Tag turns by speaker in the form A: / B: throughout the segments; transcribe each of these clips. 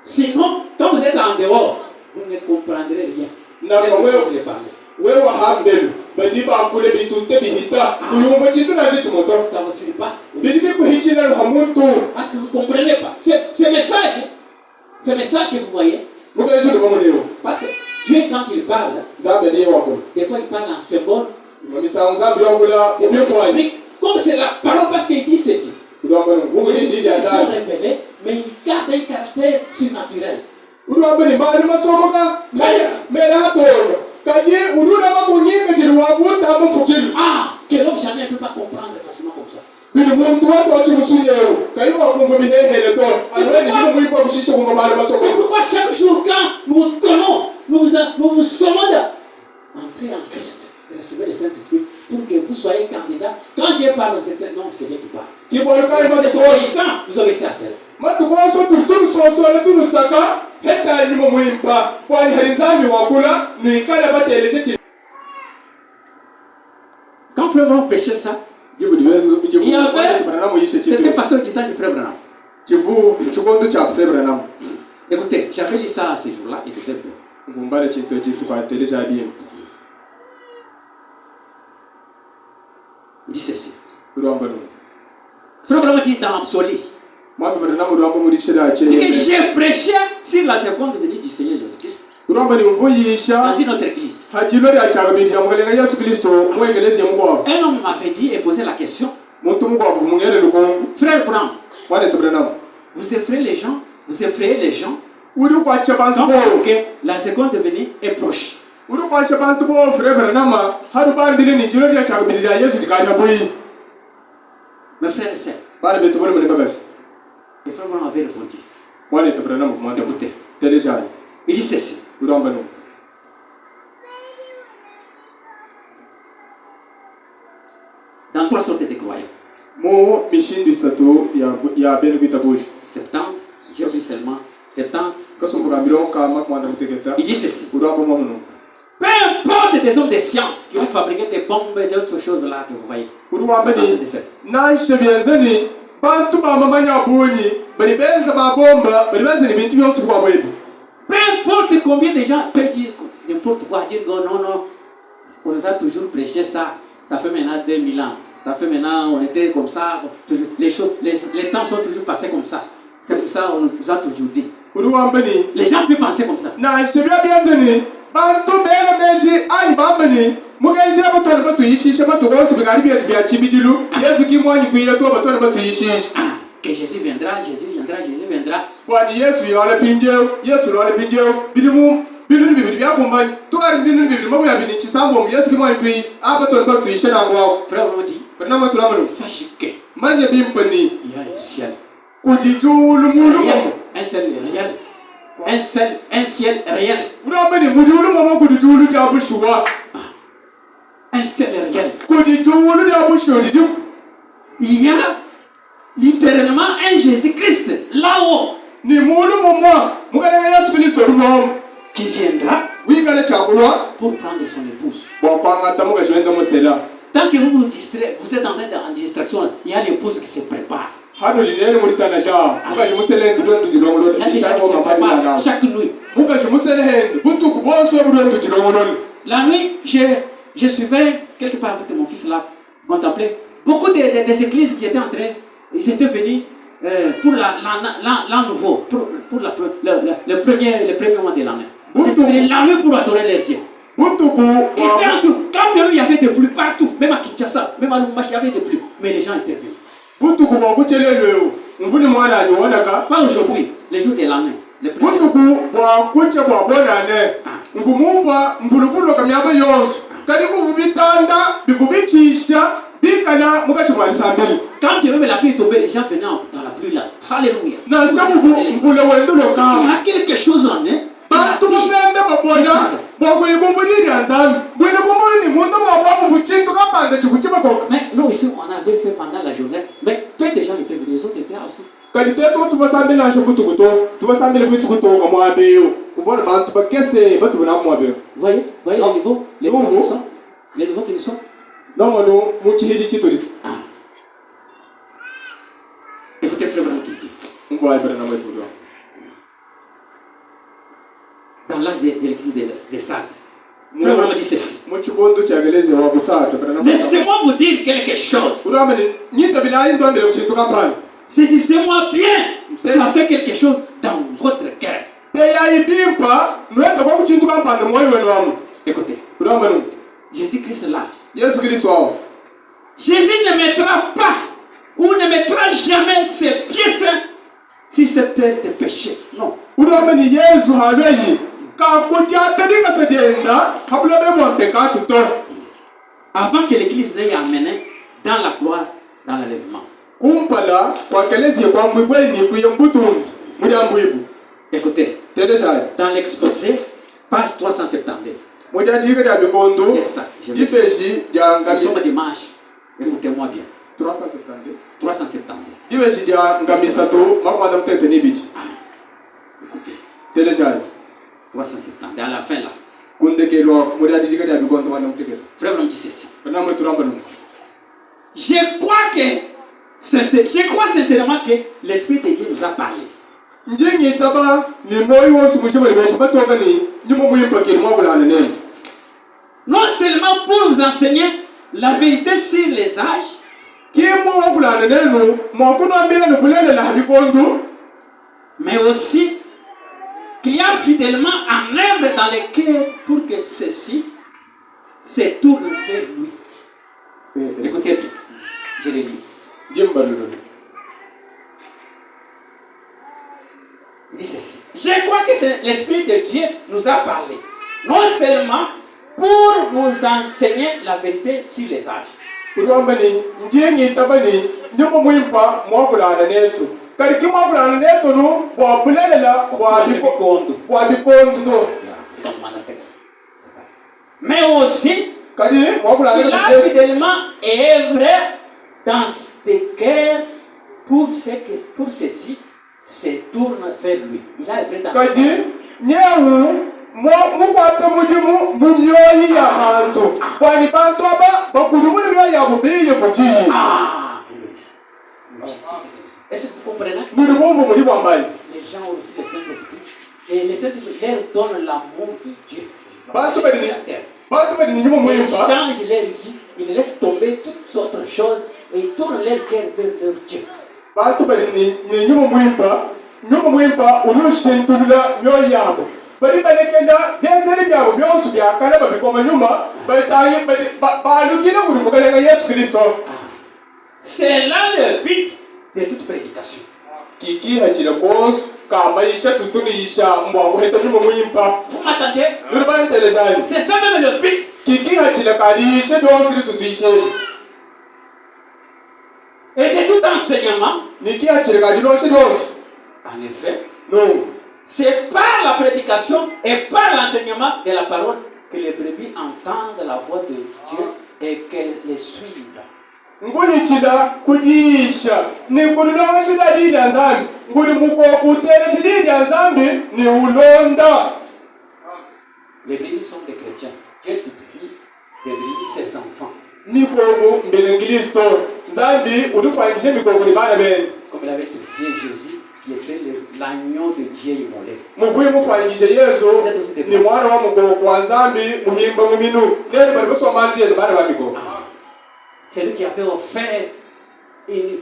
A: Sinon, quand vous êtes en dehors, vous ne comprendrez rien. Ça vous surpasse. Parce que vous ne comprenez pas. Ce message que vous voyez, parce que Dieu, quand il parle, des fois il parle en symbole. Comme c'est la parole, parce qu'il dit ceci. Il est révélé, mais il garde un caractère surnaturel. Que l'homme jamais ne peut pas comprendre facilement comme ça. C'est pourquoi chaque jour, quand nous donnons, nous vous sommons d'entrer en Christ, de recevoir le Saint-Esprit, pour que vous soyez candidat. Quand Dieu parle, non, c'est Dieu qui parle. Vous obéissez à cela. Quand Frère Branham prêchait ça, il y avait, c'était pasteur du temps du Frère Branham. Écoutez, j'avais lu ça ces jours-là, et c'était bon. Il dit ceci. Frère Branham dit dans l'absolu que j'ai prêché sur la seconde venue du Seigneur Jésus-Christ dans une autre église. Un homme m'avait dit et posé la question. Frère Branham, vous effrayez les gens donc que la seconde venue est proche. Mes frères et sœurs, le frère Branham avait répondu. Écoutez, il dit ceci. Dans 3 sortes de croyants. 70, j'ai vu seulement 70. Il dit ceci. Peu importe des hommes de science qui ont fabriqué des bombes et d'autres choses là que vous voyez. Peu importe combien de gens peuvent dire n'importe quoi, dire non, on nous a toujours prêché ça. Ça fait maintenant 2000 ans. Ça fait maintenant, on était comme ça. Les temps sont toujours passés comme ça. C'est comme ça, on nous a toujours dit. Les gens peuvent penser comme ça. Que Jésus viendra. Frère, on dit, sachez que il y a un ciel. Un ciel réel. Il y a littéralement un Jésus-Christ là-haut qui viendra pour prendre son épouse. Tant que vous vous distrayez, vous êtes en distraction, il y a l'épouse qui se prépare. Chaque nuit. La nuit, je suivais quelque part avec mon fils là, contempler beaucoup des églises qui étaient en train, ils étaient venus pour l'an nouveau, pour le premier mois de l'année. Ils étaient venus la nuit pour adorer leur Dieu. Et quand il y avait des pluies partout, même à Kinshasa, même à Lubumbashi, il y avait des pluies, mais les gens étaient venus. Pas aujourd'hui, les jours de l'année. Quand la pluie est tombée, les gens venaient dans la pluie là. Alléluia. Il y a quelque chose en eux. Mais nous ici, on avait fait pendant la journée. Mais peu de gens étaient venus, les autres étaient là aussi. Voyez le niveau, les niveaux qui sont. Écoutez, frère Branham qui dit. de l'église des Sardes. Frère Branham dit ceci. Laissez-moi vous dire quelque chose. Saisissez-moi bien. Passez quelque chose dans votre cœur. Écoutez. Jésus-Christ là. Jésus ne mettra pas ou ne mettra jamais ses pieds saints si c'est terre de péché. Non. Avant que l'église n'ait amené dans la gloire, dans l'enlèvement. Écoutez, dans l'exposé, page 372. C'est ça. Nous sommes dimanche. Écoutez-moi bien. 372. 372. Écoutez. 370. À la fin là. Frère, on dit ceci. Je crois sincèrement que l'Esprit de Dieu nous a parlé. Non seulement pour vous enseigner la vérité sur les âges, mais aussi qu'il y a fidèlement en œuvre dans les cœurs pour que ceci se tourne vers lui. Écoutez bien, je le lis. Il dit ceci. Je crois que l'Esprit de Dieu nous a parlé, non seulement pour nous enseigner la vérité sur les âges. Mais aussi, il a fidèlement œuvré dans des cœurs pour ceci se tourne vers lui. Il a œuvré dans est-ce que vous comprenez? Les gens ont reçu le Saint-Esprit et le Saint-Esprit leur donne l'amour de Dieu. Ils changent leur vie, ils laissent tomber toutes sortes de choses et ils tournent leur cœur vers leur Dieu. C'est là le but de toute prédication. Vous m'attendez? C'est ça même le but. Et de tout enseignement, en effet, c'est par la prédication et par l'enseignement de la parole que les brebis entendent la voix de Dieu et qu'elles les suivent. Les brebis sont des chrétiens. Dieu typifie les brebis, ses enfants. Comme il avait typifié Jésus, qui était l'agneau de Dieu immolé. C'est lui qui avait offert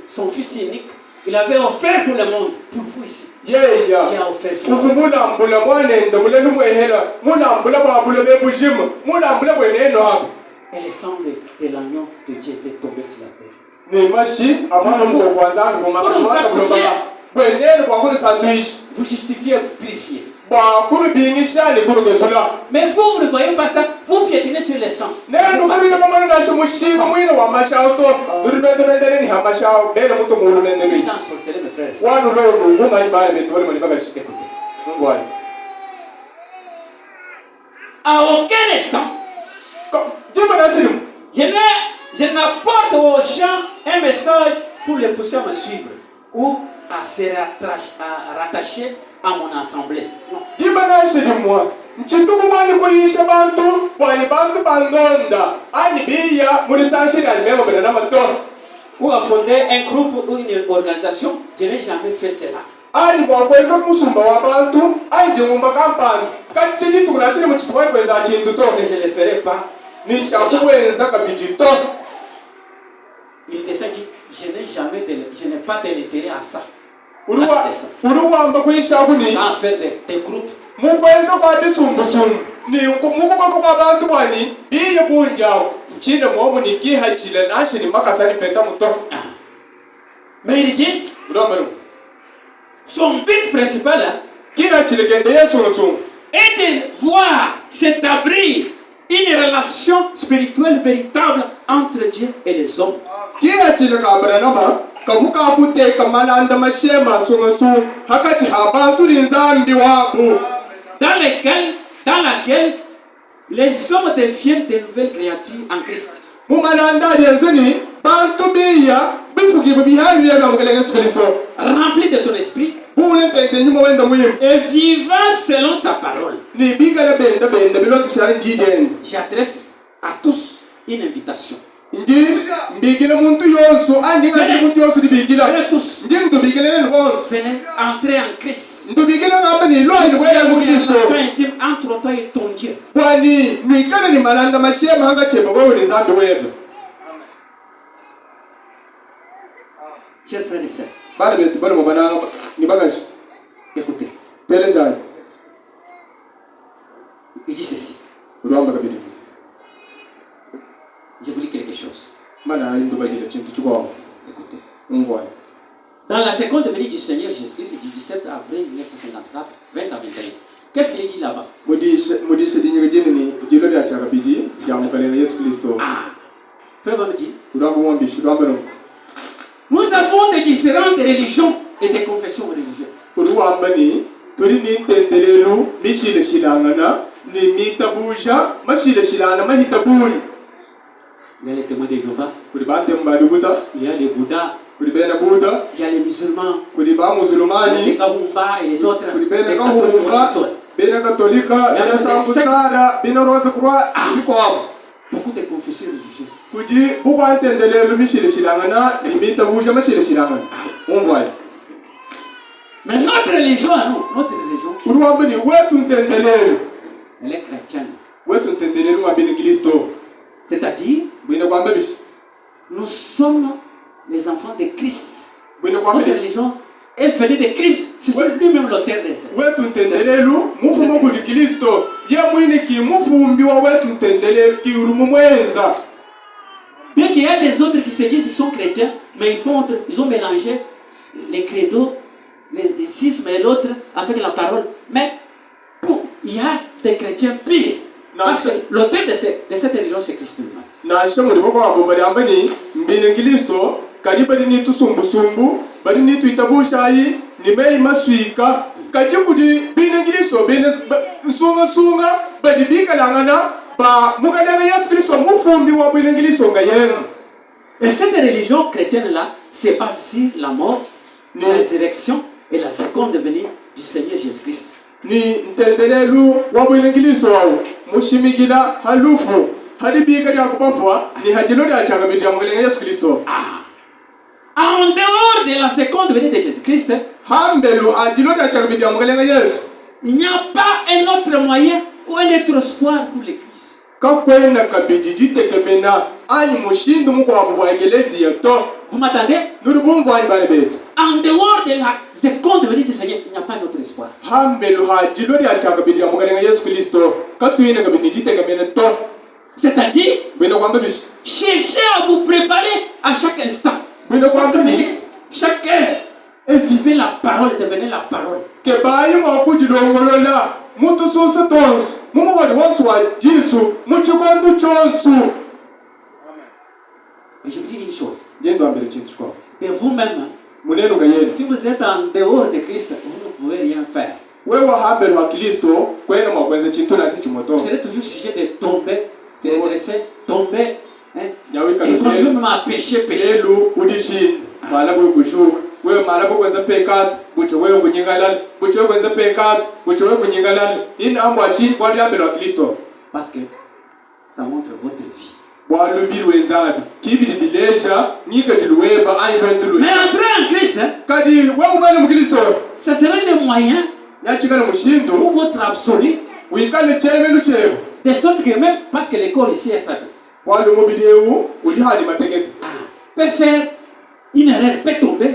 A: son fils unique. Il avait offert pour le monde, pour vous ici. Qui a offert son fils. Et le sang de l'agneau de Dieu était tombé sur la terre. Vous justifiez, vous purifiez. Mais vous ne voyez pas ça, vous piétinez sur le sang. À aucun instant, je n'apporte aux gens un message pour les pousser à me suivre ou à se rattacher à mon assemblée. Non. Ou à fonder un groupe ou une organisation, je n'ai jamais fait cela.
B: ali mwakweza musumba wabantu aje ngumba kampani kachiji tukunashire mu kitwa kweza chintu to
A: Mais je ne le ferai pas.
B: ni chakubwenza kabijito.
A: Il était dit, je n'ai pas de l'intérêt à ça.
B: Uruwamba kwishabuni
A: Sans faire des groupes.
B: mukweza kwa disumbusumu ni mukuko kwa bantu bwani biye kunjawo chinde mwobu ni kihachile nashi ni makasani peta muto.
A: Mais il dit, son but principal
B: kila chile kende yesu nusu
A: est de voir s'établir une relation spirituelle véritable entre Dieu et les hommes.
B: kila chile kabra naba kavuka kuteka malanda mashema sungusu hakati habantu linzambi wabu
A: Dans laquelle les hommes deviennent de nouvelles créatures en Christ.
B: Mumalanda yezeni bantu biya bifugibu bihabiye bamugele Yesu Kristo
A: Remplis de son esprit
B: et
A: vivant selon sa parole. J'adresse à tous une invitation. Venez tous. Venez entrer en Christ. Relation intime entre toi et ton Dieu. Chers frères et sœurs, écoutez. Il dit ceci. Je vous lis quelque chose. Écoutez. Dans la seconde venue du Seigneur Jésus-Christ, du 17 avril 1954, 20 à 21, qu'est-ce qu'il dit là-bas? Frère me dit, nous avons des différentes religions et des confessions religieuses. Il y a les témoins de Jéhovah, il y a les Bouddhas, il y a les musulmans, les Kahumba et les autres, les catholiques, beaucoup de confessions religieuses. Mais notre religion à nous, elle est chrétienne. C'est-à-dire, nous sommes les enfants de Christ. Notre religion est venue de Christ. C'est lui-même l'auteur de ça. Bien qu'il y ait des autres qui se disent qu'ils sont chrétiens, mais ils ont mélangé les credos, les sismes et l'autre avec la parole. Mais bon, il y a des chrétiens pires. Parce que l'auteur de cette religion, c'est Christ lui-même. Et cette religion chrétienne-là, c'est bâtie la mort, la résurrection et la seconde venue du Seigneur Jésus-Christ.
B: Ni ntendelelu wabwilingilisto wao mushimigila halufu hadibika ya kubafwa ni hajilo ya chagabidya mwelenga Yesu Kristo.
A: En dehors de la seconde venue de Jésus-Christ,
B: hambelu hajilo ya chagabidya mwelenga Yesu,
A: il n'y a pas un autre moyen ou un autre espoir pour l'Église.
B: Kakwena kabidiji tekemena ani mushindu muko wa eglezia to.
A: Vous m'entendez?
B: En
A: dehors de la seconde venue du Seigneur, il n'y a pas d'autre espoir. C'est-à-dire, cherchez à vous préparer à chaque instant, chaque minute, chaque heure, et vivez la parole, devenez la parole. Et je vous dis une chose. Et vous-même, si vous êtes en dehors de Christ, vous ne pouvez rien faire. Vous serez toujours sujet de tomber, se redresser, tomber, et continuer même à pécher. Parce que ça montre votre vie.
B: walubiri wenzabi kibiri bileja nika jiluweba aibendulu.
A: Mais entrer en Christ,
B: kadi wa mwana mukristo
A: ça serait le moyen
B: yachikana mushindu
A: pour votre absolu,
B: wikale chemenu chebo
A: de sorte que même parce que l'école ici est faible,
B: walu mubidewu ujihali mategete
A: peut faire une erreur, peut tomber.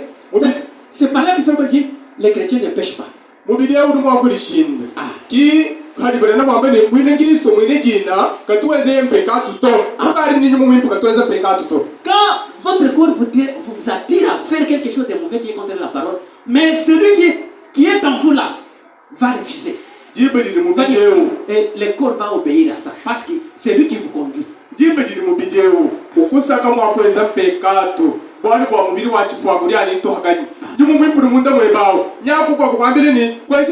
A: C'est par là qu'il faut me dire les chrétiens ne pêchent pas.
B: Mubidewu du mwa kulishinde ki hadi bana mwamba ni mwine kristo mwine jina katuweze mpekatu to ukari ninyi mwimpu katuweze mpekatu to.
A: Quand votre corps vous attire à faire quelque chose de mauvais qui est contre la parole, mais celui qui est en vous là va refuser. Et le corps va obéir à ça parce que c'est lui qui vous conduit.
B: Ukusaka mwakweza pekato bwali kwa mubiri wachifu wakuri ali to hakani. Jumu mwimpu munda mwebawo. Nyaku kwa kwambire ni kwa